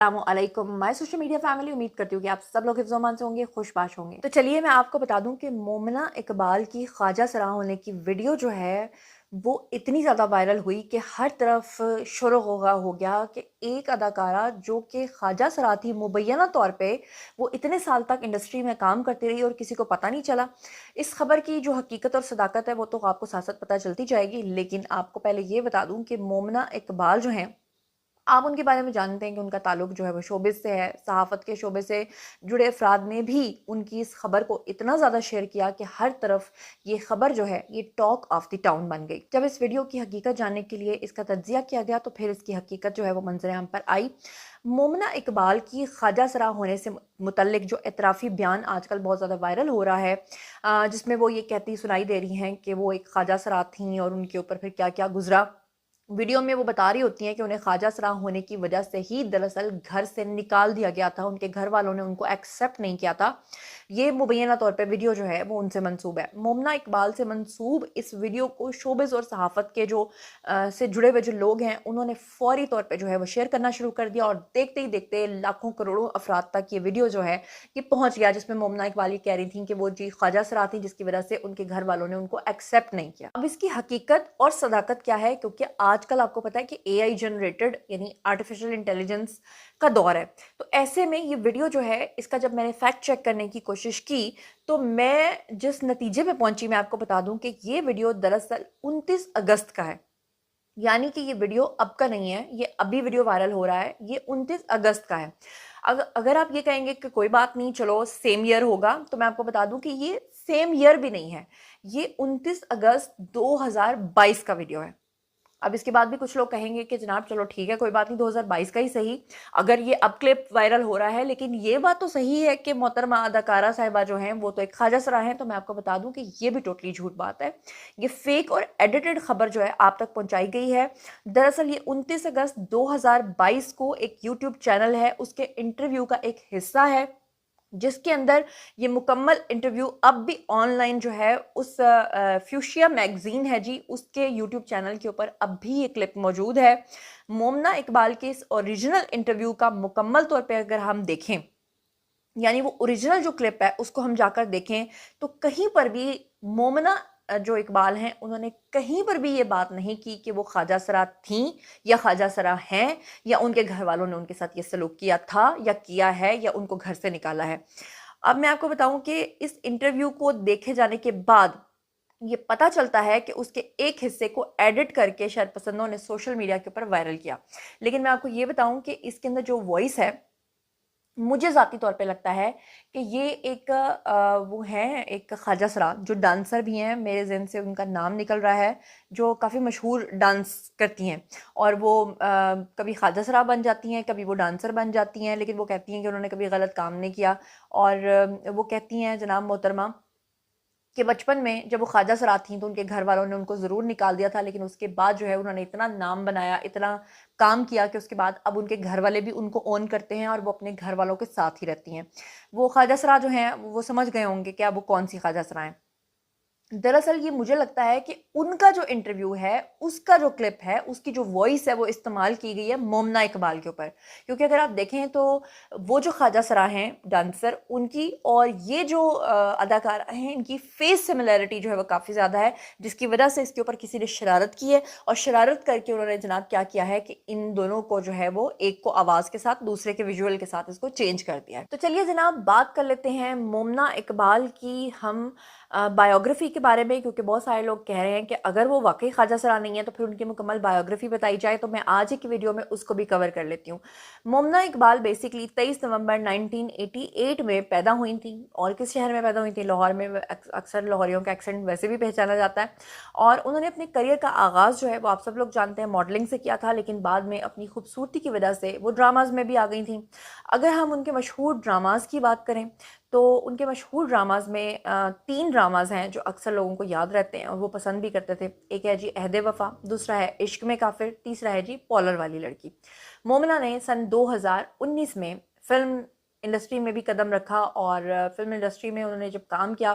अस्सलामुअलैकुम my social media family. उम्मीद करती हूँ कि आप सब लोग हिफ्ज़ अमान से होंगे, खुशबाश होंगे। तो चलिए मैं आपको बता दूं कि मोमिना इकबाल की ख्वाजा सरा होने की वीडियो जो है वो इतनी ज़्यादा वायरल हुई कि हर तरफ शोर गुगा हो गया कि एक अदाकारा जो कि ख्वाजा सरा थी मुबैना तौर पे, वो इतने साल तक इंडस्ट्री में काम करती रही और किसी को पता नहीं चला। इस खबर की जो हकीकत और सदाकत है वो तो आपको साथ साथ पता चलती जाएगी, लेकिन आपको पहले ये बता दूं कि मोमिना इकबाल जो है, आप उनके बारे में जानते हैं कि उनका ताल्लुक जो है वो शोबिस से है। सहाफ़त के शोबे से जुड़े अफराद ने भी उनकी इस खबर को इतना ज़्यादा शेयर किया कि हर तरफ ये खबर जो है ये टॉक ऑफ द टाउन बन गई। जब इस वीडियो की हकीकत जानने के लिए इसका तज्ज़िया किया गया तो फिर इसकी हकीकत जो है वो मंजर आम पर आई। मोमिना इकबाल की ख्वाजा सरा होने से मुतल्लिक जो एतराफ़ी बयान आजकल बहुत ज़्यादा वायरल हो रहा है, जिसमें वो ये कहती सुनाई दे रही हैं कि वो एक ख्वाजा सरा थीं और उनके ऊपर फिर क्या क्या गुजरा। वीडियो में वो बता रही होती हैं कि उन्हें ख्वाजा सरा होने की वजह से ही दरअसल घर से निकाल दिया गया था, उनके घर वालों ने उनको एक्सेप्ट नहीं किया था। ये मुबैना तौर पे वीडियो जो है वो उनसे मंसूब है। मोमिना इकबाल से मंसूब इस वीडियो को शोबिज़ और सहाफ़त के जो से जुड़े हुए जो लोग हैं उन्होंने फ़ौरी तौर पे जो है वो शेयर करना शुरू कर दिया और देखते ही देखते लाखों करोड़ों अफराद तक ये वीडियो जो है ये पहुँच गया, जिसमें मोमिना इकबाल ये कह रही थी कि वो जी ख्वाजा सरा थी जिसकी वजह से उनके घर वालों ने उनको एक्सेप्ट नहीं किया। अब इसकी हकीकत और सदाकत क्या है, क्योंकि आजकल आपको पता है कि एआई जनरेटेड यानी आर्टिफिशियल इंटेलिजेंस का दौर है। तो ऐसे में ये वीडियो जो है इसका जब मैंने फैक्ट चेक करने की कोशिश की तो मैं जिस नतीजे पे पहुंची मैं आपको बता दूं कि ये वीडियो दरअसल 29 अगस्त का है। यानी कि ये वीडियो अब का नहीं है, ये अभी वीडियो वायरल हो रहा है, ये 29 अगस्त का है। अगर आप ये कहेंगे कि कोई बात नहीं चलो सेम ईयर होगा, तो मैं आपको बता दूं कि ये सेम ईयर भी नहीं है, ये 29 अगस्त 2022 का वीडियो है। अब इसके बाद भी कुछ लोग कहेंगे कि जनाब चलो ठीक है कोई बात नहीं 2022 का ही सही, अगर ये अब क्लिप वायरल हो रहा है, लेकिन ये बात तो सही है कि मोहतरमा अदाकारा साहिबा जो हैं वो तो एक ख्वाजा सरा हैं। तो मैं आपको बता दूं कि ये भी टोटली झूठ बात है, ये फेक और एडिटेड खबर जो है आप तक पहुंचाई गई है। दरअसल ये 29 अगस्त 2022 को एक यूट्यूब चैनल है उसके इंटरव्यू का एक हिस्सा है, जिसके अंदर ये मुकम्मल इंटरव्यू अब भी ऑनलाइन जो है उस फ्यूशिया मैगजीन है जी उसके यूट्यूब चैनल के ऊपर अब भी ये क्लिप मौजूद है। मोमिना इकबाल के इस ओरिजिनल इंटरव्यू का मुकम्मल तौर पे अगर हम देखें, यानी वो ओरिजिनल जो क्लिप है उसको हम जाकर देखें, तो कहीं पर भी मोमिना जो इकबाल हैं उन्होंने कहीं पर भी ये बात नहीं की कि वो ख्वाजा सरा थीं या ख्वाजा सरा हैं या उनके घर वालों ने उनके साथ ये सलूक किया था या किया है या उनको घर से निकाला है। अब मैं आपको बताऊं कि इस इंटरव्यू को देखे जाने के बाद ये पता चलता है कि उसके एक हिस्से को एडिट करके शरपसंदों ने सोशल मीडिया के ऊपर वायरल किया। लेकिन मैं आपको ये बताऊं कि इसके अंदर जो वॉइस है मुझे ज़ाती तौर पे लगता है कि ये एक वो हैं एक ख्वाजा सरा जो डांसर भी हैं, मेरे ज़हन से उनका नाम निकल रहा है, जो काफ़ी मशहूर डांस करती हैं और वो कभी ख्वाजा सरा बन जाती हैं, कभी वो डांसर बन जाती हैं, लेकिन वो कहती हैं कि उन्होंने कभी गलत काम नहीं किया। और वो कहती हैं जनाब मोहतरमा कि बचपन में जब वो ख्वाजा सरा थीं तो उनके घर वालों ने उनको ज़रूर निकाल दिया था, लेकिन उसके बाद जो है उन्होंने इतना नाम बनाया, इतना काम किया कि उसके बाद अब उनके घर वाले भी उनको ओन करते हैं और वो अपने घर वालों के साथ ही रहती हैं। वो ख्वाजा सरा जो हैं वो समझ गए होंगे कि अब वो कौन सी ख्वाजा सरा हैं। दरअसल ये मुझे लगता है कि उनका जो इंटरव्यू है उसका जो क्लिप है उसकी जो वॉइस है वो इस्तेमाल की गई है मोमिना इकबाल के ऊपर, क्योंकि अगर आप देखें तो वो जो ख्वाजा सरा हैं डांसर उनकी और ये जो अदाकारा हैं इनकी फेस सिमिलैरिटी जो है वो काफ़ी ज़्यादा है, जिसकी वजह से इसके ऊपर किसी ने शरारत की है और शरारत करके उन्होंने जनाब क्या किया है कि इन दोनों को जो है वो एक को आवाज़ के साथ दूसरे के विजुअल के साथ इसको चेंज कर दिया है। तो चलिए जनाब बात कर लेते हैं मोमिना इकबाल की हम बायोग्राफी के बारे में, क्योंकि बहुत सारे लोग कह रहे हैं कि अगर वो वाकई ख्वाजा सरा नहीं है तो फिर उनकी मुकम्मल बायोग्राफी बताई जाए, तो मैं आज एक वीडियो में उसको भी कवर कर लेती हूँ। मोमिना इकबाल बेसिकली 23 नवंबर 1988 में पैदा हुई थी। और किस शहर में पैदा हुई थी? लाहौर में। अक्सर लाहौरियों का एक्सेंट वैसे भी पहचाना जाता है। और उन्होंने अपने करियर का आगाज़ जो है वो आप सब लोग जानते हैं मॉडलिंग से किया था, लेकिन बाद में अपनी खूबसूरती की वजह से वो ड्रामाज में भी आ गई थी। अगर हम उनके मशहूर ड्रामाज की बात करें तो उनके मशहूर ड्रामाज में 3 ड्रामाज हैं जो अक्सर लोगों को याद रहते हैं और वो पसंद भी करते थे। एक है जी अहद वफ़ा, दूसरा है इश्क में काफिर, तीसरा है जी पॉलर वाली लड़की। मोमिना ने सन 2019 में फिल्म इंडस्ट्री में भी कदम रखा और फिल्म इंडस्ट्री में उन्होंने जब काम किया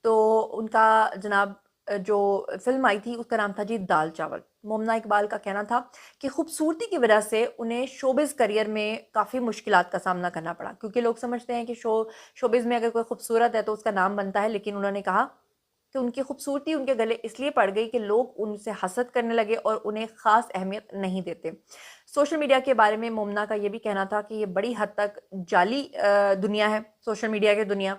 तो उनका जनाब जो फ़िल्म आई थी उसका नाम था जी दाल चावल। मोमना इकबाल का कहना था कि खूबसूरती की वजह से उन्हें शोबिज़ करियर में काफ़ी मुश्किलात का सामना करना पड़ा, क्योंकि लोग समझते हैं कि शोबिज़ में अगर कोई खूबसूरत है तो उसका नाम बनता है, लेकिन उन्होंने कहा कि उनकी खूबसूरती उनके गले इसलिए पड़ गई कि लोग उनसे हसद करने लगे और उन्हें ख़ास अहमियत नहीं देते। सोशल मीडिया के बारे में मोमना का ये भी कहना था कि ये बड़ी हद तक जाली दुनिया है, सोशल मीडिया की दुनिया।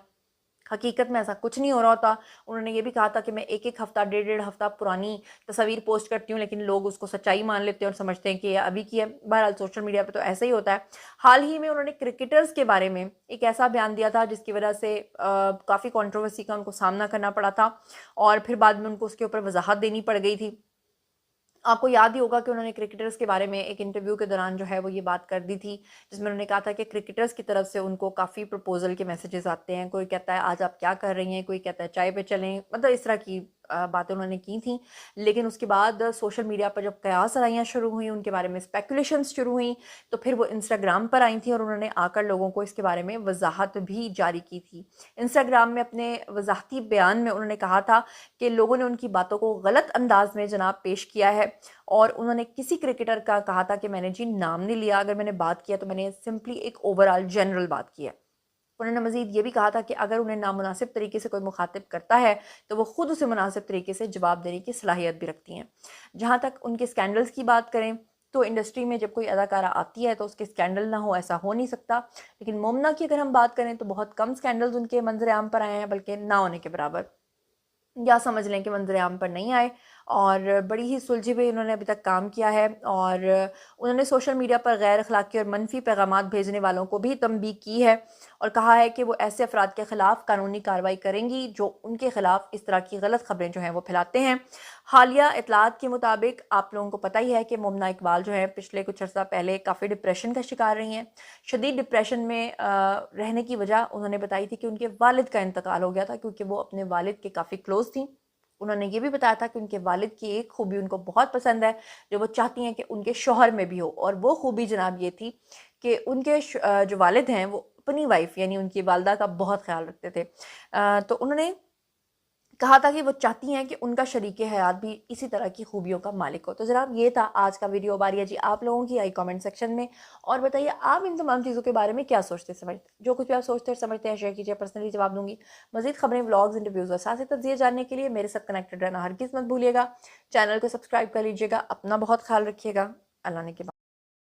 हकीकत में ऐसा कुछ नहीं हो रहा होता। उन्होंने ये भी कहा था कि मैं 1-1 हफ़्ता, डेढ़-डेढ़ हफ़्ता पुरानी तस्वीर पोस्ट करती हूँ, लेकिन लोग उसको सच्चाई मान लेते हैं और समझते हैं कि ये अभी की है। बहरहाल सोशल मीडिया पे तो ऐसा ही होता है। हाल ही में उन्होंने क्रिकेटर्स के बारे में एक ऐसा बयान दिया था जिसकी वजह से काफ़ी कंट्रोवर्सी का उनको सामना करना पड़ा था और फिर बाद में उनको उसके ऊपर वज़ाहत देनी पड़ गई थी। आपको याद ही होगा कि उन्होंने क्रिकेटर्स के बारे में एक इंटरव्यू के दौरान जो है वो ये बात कर दी थी, जिसमें उन्होंने कहा था कि क्रिकेटर्स की तरफ से उनको काफ़ी प्रपोज़ल के मैसेजेस आते हैं। कोई कहता है आज आप क्या कर रही हैं, कोई कहता है चाय पे चलें, मतलब इस तरह की बातें उन्होंने की थी। लेकिन उसके बाद सोशल मीडिया पर जब कयास-आराइयाँ शुरू हुई, उनके बारे में स्पेकुलेशंस शुरू हुई, तो फिर वो इंस्टाग्राम पर आई थी और उन्होंने आकर लोगों को इसके बारे में वज़ाहत भी जारी की थी। इंस्टाग्राम में अपने वज़ाहती बयान में उन्होंने कहा था कि लोगों ने उनकी बातों को गलत अंदाज़ में जनाब पेश किया है और उन्होंने किसी क्रिकेटर का कहा था कि मैंने जी नाम नहीं लिया, अगर मैंने बात किया तो मैंने सिंपली एक ओवरऑल जनरल बात की है। उन्होंने मज़ीद ये भी कहा था कि अगर उन्हें नामुनासिब तरीके से कोई मुखातिब करता है तो वो खुद उसे मुनासिब तरीके से जवाब देने की सलाहियत भी रखती हैं। जहाँ तक उनके स्कैंडल्स की बात करें तो इंडस्ट्री में जब कोई अदाकारा आती है तो उसके स्कैंडल ना हो ऐसा हो नहीं सकता, लेकिन मोमना की अगर हम बात करें तो बहुत कम स्कैंडल्स उनके मंजर आम पर आए हैं, बल्कि ना होने के बराबर, या समझ लें कि मंजर आम पर नहीं आए और बड़ी ही सुलझे हुए उन्होंने अभी तक काम किया है और उन्होंने सोशल मीडिया पर गैर अखलाकी और मनफी पैगामात भेजने वालों को भी तंबीह की है और कहा है कि वो ऐसे अफराद के ख़िलाफ़ कानूनी कार्रवाई करेंगी जो उनके ख़िलाफ़ इस तरह की गलत ख़बरें जो हैं वो फैलाते हैं। हालिया इतलात के मुताबिक आप लोगों को पता ही है कि मोमना इकबाल जो है पिछले कुछ अर्सा पहले काफ़ी डिप्रेशन का शिकार रही हैं। शदीद डिप्रेशन में रहने की वजह उन्होंने बताई थी कि उनके वालिद का इंतकाल हो गया था, क्योंकि वो अपने वालिद के काफ़ी क्लोज़ थी। उन्होंने ये भी बताया था कि उनके वालिद की एक खूबी उनको बहुत पसंद है, जो वो चाहती हैं कि उनके शौहर में भी हो, और वो खूबी जनाब ये थी कि उनके जो वालिद हैं वो अपनी वाइफ़ यानी उनकी वालदा का बहुत ख़्याल रखते थे। तो उन्होंने कहा था कि वो चाहती हैं कि उनका शरीके हयात भी इसी तरह की खूबियों का मालिक हो। तो जनाब ये था आज का वीडियो। बारी है जी आप लोगों की, आई कमेंट सेक्शन में और बताइए आप इन तमाम चीज़ों के बारे में क्या सोचते समझते, जो कुछ भी आप सोचते और समझते हैं शेयर कीजिए, पर्सनली जवाब दूंगी। मज़ीद खबरें, व्लॉग्स, इंटरव्यूज़ और साथ तज्ज़िये जानने के लिए मेरे साथ कनेक्टेड रहना हरगिज़ मत भूलिएगा। चैनल को सब्सक्राइब कर लीजिएगा। अपना बहुत ख्याल रखिएगा। अल्लाह ने के बाद।